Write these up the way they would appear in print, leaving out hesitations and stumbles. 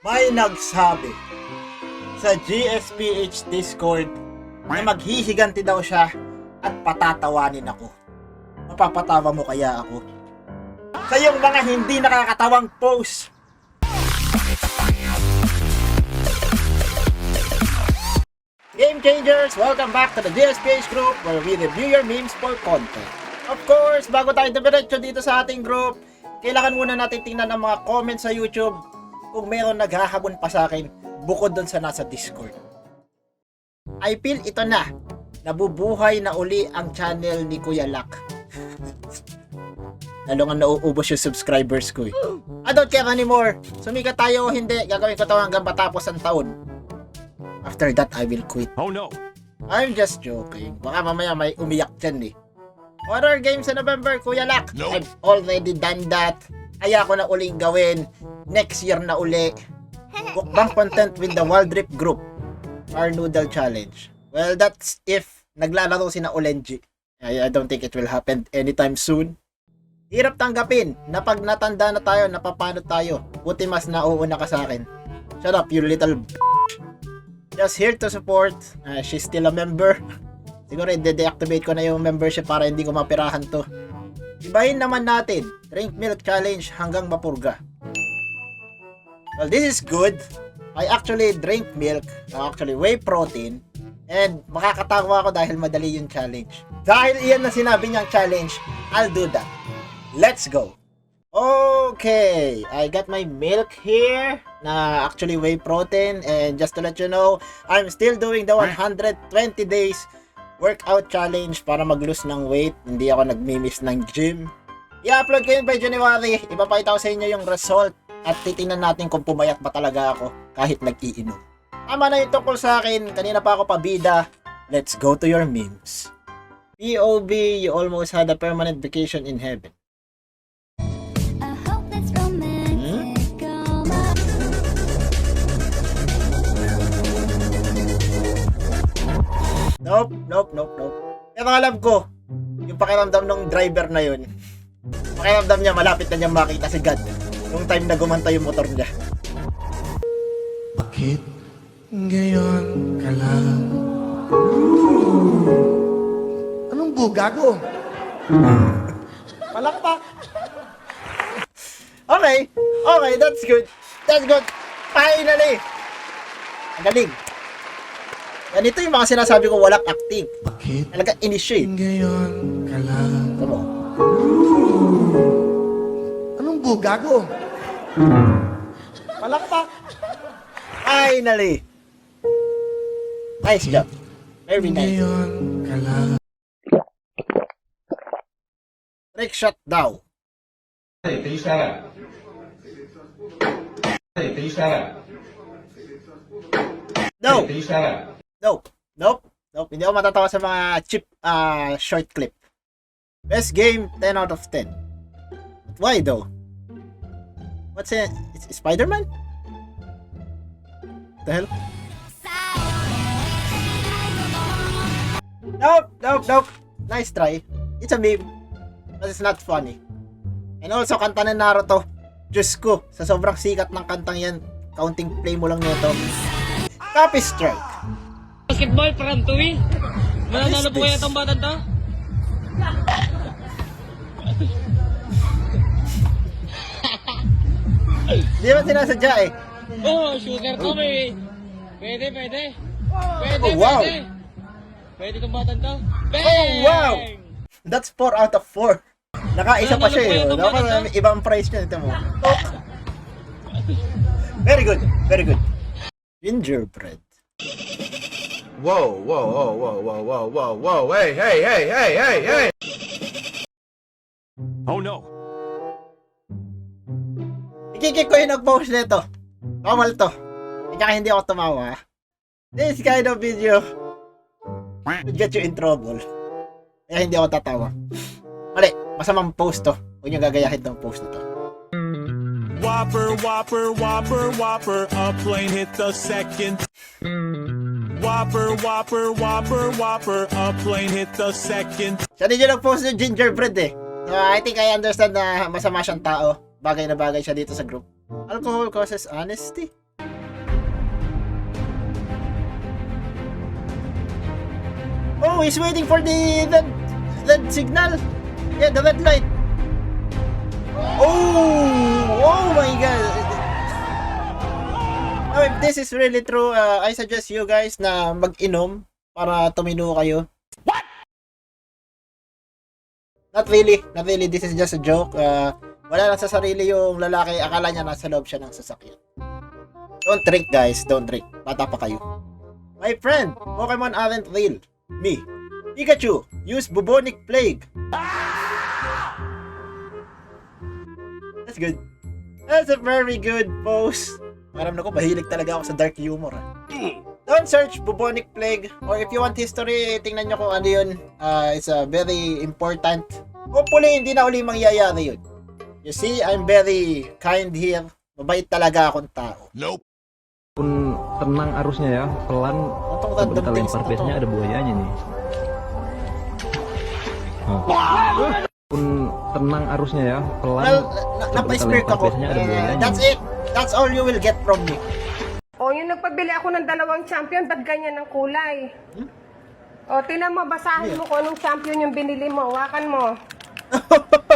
May nagsabi sa GSPH Discord na maghihiganti daw siya at patatawanin ako. Mapapatawa mo kaya ako? Sa iyong mga hindi nakakatawang post. Game Changers, welcome back to the GSPH group where we review your memes for content. Of course, bago tayo dumiretso dito sa ating group, kailangan muna natin tingnan ang mga comments sa YouTube kung meron naghahabon pa sa akin bukod doon sa nasa Discord. I feel ito na, nabubuhay na uli ang channel ni Kuya Lak. Lalo nga nauubos yung subscribers ko eh. I don't care anymore. Sumikat tayo o hindi, gagawin ko ito hanggang matapos ang taon. After that, I will quit. Oh no! I'm just joking. Baka mamaya may umiyak dyan eh. Horror games sa November, Kuya Lak. Nope. I've already done that. Kaya ko na uling gawin. Next year na uli. Mukbang content with the Wild Rip group. Our Noodle Challenge. Well, that's if naglalaro si na Olenji. I don't think it will happen anytime soon. Hirap tanggapin na pag natanda na tayo, napapano tayo. Buti mas nauuna ka sa akin. Shut up, you little Just here to support. She's still a member. Siguro i-deactivate ko na yung membership para hindi ko mapirahan to. Ibahin naman natin. Drink milk challenge hanggang mapurga. Well, this is good. I actually drink milk. Actually whey protein. And makakatawa ako dahil madali yung challenge. Dahil iyan na sinabi niyang challenge, I'll do that. Let's go. Okay, I got my milk here na actually whey protein, and just to let you know, I'm still doing the 120 days workout challenge para mag-lose ng weight. Hindi ako nagmi-miss ng gym. I-upload ko yun by January. Ipapakita ko sa inyo yung result at titingnan natin kung pumayat ba talaga ako kahit nag-iinom. Tama na yung tungkol sa akin. Kanina pa ako pabida. Let's go to your memes. POB, you almost had a permanent vacation in heaven. Nope. Pero alam ko, yung pakiramdam ng driver na yun, pakiramdam niya malapit na niya makita si God nung time na gumanta yung motor niya. Bakit ngayon ka lang? Anong bugago? Palakpak! Okay, that's good. Finally! Ang galing. Ganito yung mga sinasabi ko, walang acting. Bakit Talaga initiate. ngayon ka lang? Tama. Anong bugago? Palakpak! Finally! Nice job. Very nice. Ngayon ka lang. Trick shot daw. Hey, can you stand up? Hey, can you stand up? No! Hey, can you stand up? Nope. Hindi ako matatawa sa mga cheap short clip. Best game, 10 out of 10. But why though? What's it? It's Spider-Man? What the hell? Nope. Nice try. It's a meme. But it's not funny. And also, kanta ng Naruto. Diyos ko, sa sobrang sikat ng kantang yan, counting play mo lang nito. Copy strike. Basketball from Tuwi. Mananalo po kaya itong batang to? Di ba sinasadya eh? Oo, shooter to may. Pwede. Oh, wow. Pwede itong batang to. Bang! Oh, wow! That's 4 out of 4. Nakaisa pa siya eh. Dapat ibang price niya. Ito mo. Oh. Very good. Gingerbread. Whoa, hey! Oh no! Ikikik ko yung nag-post nito. Kamal to. Kaya hindi ako tumawa. This kind of video would get you in trouble. Kaya hindi ako tatawa. Mali, masamang post to. Huwag niyo gagayahin tong post na to. Whopper, a plane hit the second. Whopper, a plane hit the second. Siya din yung nag-post yung gingerbread eh. So, I think I understand na masama siyang tao. Bagay na bagay siya dito sa group. Alcohol causes honesty. Oh, he's waiting for the red signal. Yeah, the red light. Oh my god. Now, if this is really true, I suggest you guys na mag-inom para tumino kayo. What? Not really. This is just a joke. Wala lang sa sarili yung lalaki. Akala niya nasa loob siya ng sasakyan. Don't drink, guys. Don't drink. Bata pa kayo. My friend, Pokemon aren't real. Me. Pikachu, use bubonic plague. That's good. That's a very good post. Aram na ko, mahilig talaga ako sa dark humor. Don't search bubonic plague. Or if you want history, tingnan nyo kung ano yun. It's a very important. Hopefully, hindi na uli mangyayari yun. You see, I'm very kind here. Mabait talaga akong tao. Pun tenang arusnya ya, pelan. Itong Kita random things lempar na to. base-nya ada buayanya nih. Pun tenang arusnya ya, pelan. Well, Kita napa-spirit lempar ako. base-nya ada buayanya. That's it. That's all you will get from me. O, yung nagpabili ako ng 2 champion, ba't ganyan ang kulay? O, tinan mo, basahin mo kung anong champion yung binili mo. Hawakan mo.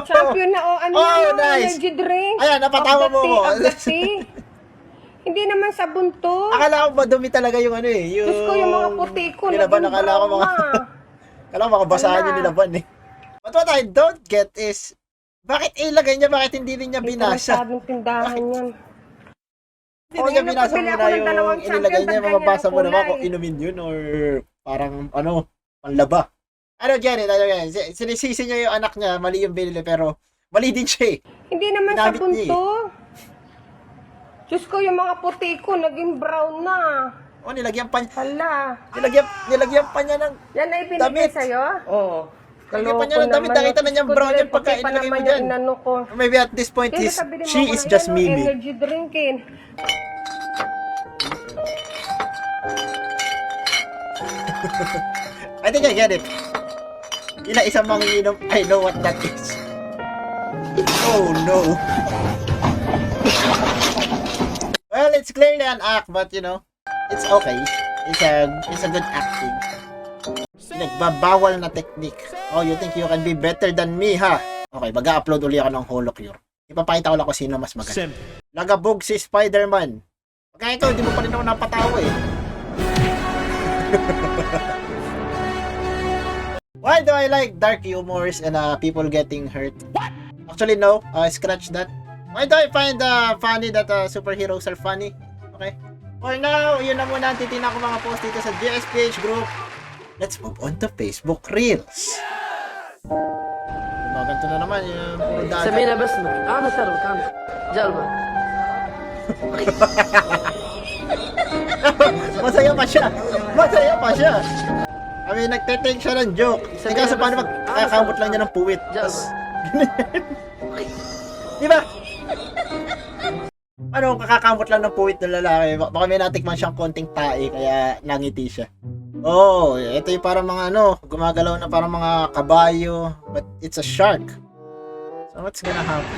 Champion na, o, ano Oh, yan, nice. energy drink. Ayan, napatawa mo ko. Of the tea. Hindi naman sabon to. Akala ko madumi talaga yung ano eh. Yung... Diyos ko, yung mga puti ko, Nilaban, naging akala ko brown mga... na. Akala ko makabasahan Wala. yung nilaban eh. But what I don't get is, bakit ilagay niya, bakit hindi rin niya Hindi binasa? masyadong tindahan yan. Hindi Oh, rin niya yung binasa nagpabili muna ako ng yung 2 inilagay champion, niya, ba't ganyan mababasa ang mo naman kulay? kung inumin yun or parang ano, panlaba. I don't get it. Sinisisi niya yung anak niya, mali yung binili pero mali din siya eh. Hindi naman Ginamit sabon niya eh. to. Diyos ko, yung mga puti ko, naging brown na. O, nilagyan pa niya, Hala. nilagyan pa niya ng, Yan ay Damit. binigay sa'yo? Oo. Nilagyan pa niya ng damit, nakita na niyang brown yan pagka inilagay mo dyan. Inano ko. Or maybe at this point, Kaya sabi she is just Mimi. Energy drinkin. I think I get it. Isang manginginom, I know what that is. Oh no. Well, it's clearly an act, but you know, it's okay. It's a good acting. Nagbabawal na technique. Oh, you think you can be better than me, ha? Okay, mag-upload uli ako ng Holocure. Ipapakita ko lang kung sino mas magaling. Lagabog si Spider-Man. Kaya ito, hindi mo pa rin ako napatawa eh. Why do I like dark humors and people getting hurt? What? Actually, no. Scratch that. Why do I find funny that superheroes are funny? Okay. For now, yun na muna ang titignan ko mga post dito sa GSPH group. Let's move on to Facebook Reels. Ganito na naman yung puro dagat. سمينا بسمة أنا شربت أنا جلبة Masaya pa siya. Masaya pa siya. I mean, nagte-take siya ng joke. Eh, kaso paano magkakamot lang niya ng puwit? Tas, di ba? Ano, kakakamot lang ng puwit ng lalaki. Baka may natikman siyang konting tae, kaya nangiti siya. Oh, ito yung parang mga ano, gumagalaw na parang mga kabayo. But it's a shark. So what's gonna happen?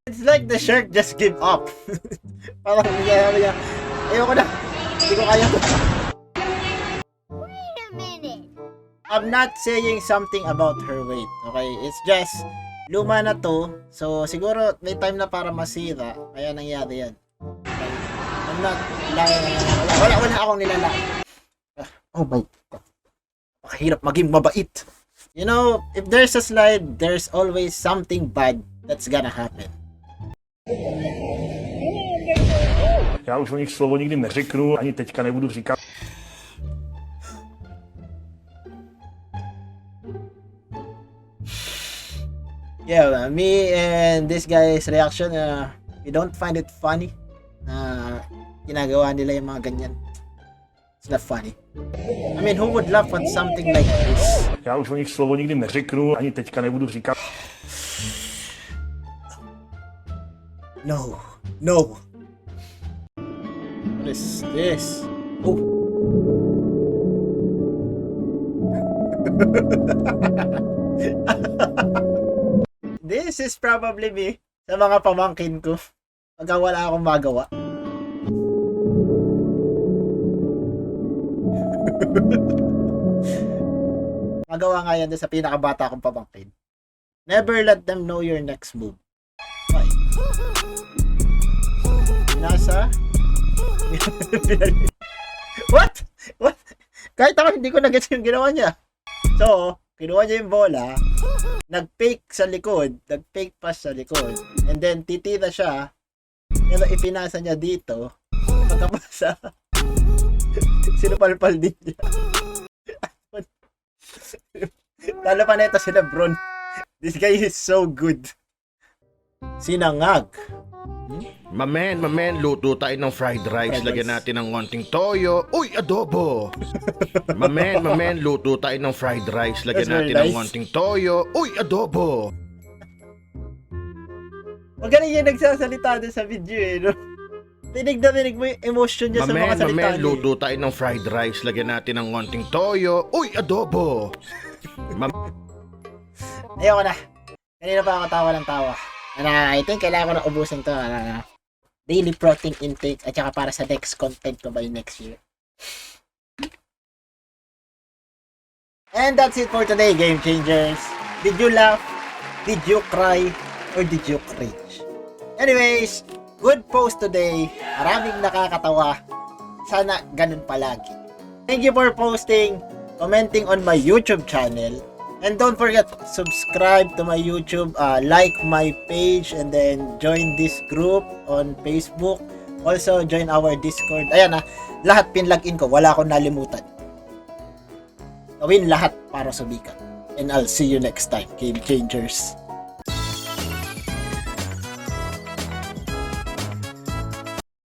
It's like the shark just give up. Parang niya, ayoko na. Hindi ko kaya to. Wait a minute. I'm not saying something about her weight. Okay? It's just, luma na to. So, siguro may time na para masira. Kaya nangyari yan. Okay? I'm not lying. Wala akong nilalaki. Oh my God. Makahirap maging mabait. You know, if there's a slide, there's always something bad that's gonna happen. Já už o nich slovo nikdy neřeknu, ani teďka nebudu říkat. Yeah, me and this guy's reaction, we don't find it funny na ginagawa nila yung mga ganyan. It's not funny. I mean, who would laugh at something like this? Já už o nich slovo nikdy neřeknu, ani teďka nebudu říkat. No. No. What is this? Oh. This is probably me sa mga pamangkin ko pagka wala akong magawa. Magawa nga yan doon sa pinakabata kong pamangkin. Never let them know your next move. Why? Nasa... What? What? Kahit ako hindi ko na-gets yung ginawa niya. So, kinuha niya yung bola, nag-fake sa likod, nag-fake pass sa likod, and then titira siya, pero ipinasa niya dito, pagkapasa, sinupalpal din niya. Talo pa nito si Lebron. This guy is so good. Sinangag. Mamen, luto tayo ng fried rice. Fried Lagyan rice. natin ng konting toyo. Uy, adobo! Mamen, luto tayo ng fried rice. Lagyan That's very natin ng nice. konting toyo. Uy, adobo! Magaling yung nagsasalita din sa video eh, no? Tinig na tinig mo yung emotion niya sa mga salita Mamen, niya. luto tayo ng fried rice. Lagyan natin ng konting toyo. Uy, adobo! Ayoko na. Kanina pa ako tawa ng tawa. I think kailangan ko na ubusin to. Daily protein intake at saka para sa next content ko by next year. And that's it for today, Game Changers. Did you laugh? Did you cry? Or did you cringe? Anyways, good post today. Maraming nakakatawa. Sana ganun palagi. Thank you for posting, commenting on my YouTube channel. And don't forget to subscribe to my YouTube, like my page, and then join this group on Facebook. Also, join our Discord. Ayan lahat pinlog-in ko. Wala akong nalimutan. Gawin lahat para sumikat. And I'll see you next time, Game Changers.